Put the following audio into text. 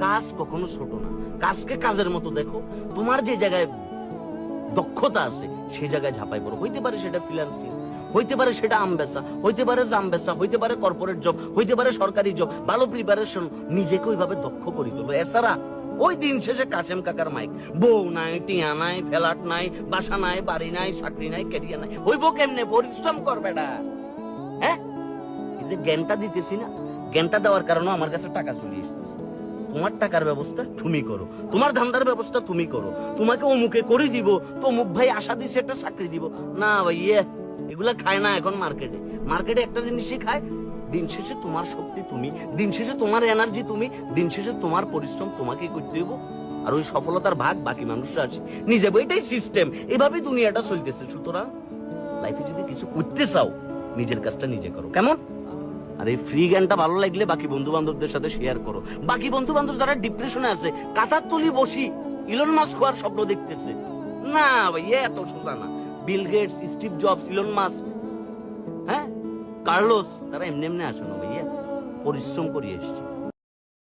কাজ কখনো ছোট না, কাজকে কাজের মতো দেখো। তোমার যে জায়গায় দক্ষতা আছে সেই জায়গায় ঝাঁপাই পড়ো। হইতে পারে সেটা ফ্রিল্যান্সিং, হইতে পারে সেটা আম বেচা, হইতে পারে জাম বেচা, হইতে পারে কর্পোরেট জব, হইতে পারে সরকারি জব। ভালো প্রিপারেশন, নিজেকে ওইভাবে দক্ষ করে তোলো। এছাড়া ওই দিন শেষে কাশেম কাকার মাইক, বউ নাই, টিয়া নাই, ফ্ল্যাট নাই, বাসা নাই, বাড়ি নাই, চাকরি নাই, ক্যারিয়ার নাই, হইব কেমনে? পরিশ্রম করবে না। হ্যাঁ, এই যে জ্ঞানটা দিতেছি না, জ্ঞানটা দেওয়ার কারণে আমার কাছে টাকা চলে আসতেছে। তোমার টাকার ব্যবস্থা তুমি করো, তোমার ধান্দার ব্যবস্থা তুমি করো। তোমাকে অমুকে করে দিব তো অমুক ভাই আশা দিছে একটা চাকরি দিব না ভাই, এগুলা খায় না এখন মার্কেটে। মার্কেটে একটা জিনিসই খায়, দিন শেষে তোমার শক্তি তুমি, দিন শেষে তোমার এনার্জি তুমি, দিন শেষে তোমার পরিশ্রম তোমাকেই করতে হইব। আর ওই সফলতার ভাগ বাকি মানুষরা আছে নিজে। এটাই সিস্টেম, এভাবেই দুনিয়াটা চলতেছে। সুতরাং লাইফে যদি কিছু করতে চাও, নিজের কাজটা নিজে করো। কেমন? আর এই ফ্রি জ্ঞানটা ভালো লাগলে বাকি বন্ধু বান্ধবদের সাথে শেয়ার করো। বাকি বন্ধু বান্ধব যারা ডিপ্রেশনে আছে, কাতার তলি বসি ইলন মাস্ক হওয়ার স্বপ্ন দেখতেছে, না ভাই এত সোজা না। Bill Gates, Steve Jobs, Elon Musk, হ্যাঁ, কার্লোস, তারা এমনি এমনি আসে না ভাইয়া, পরিশ্রম করে এসছে।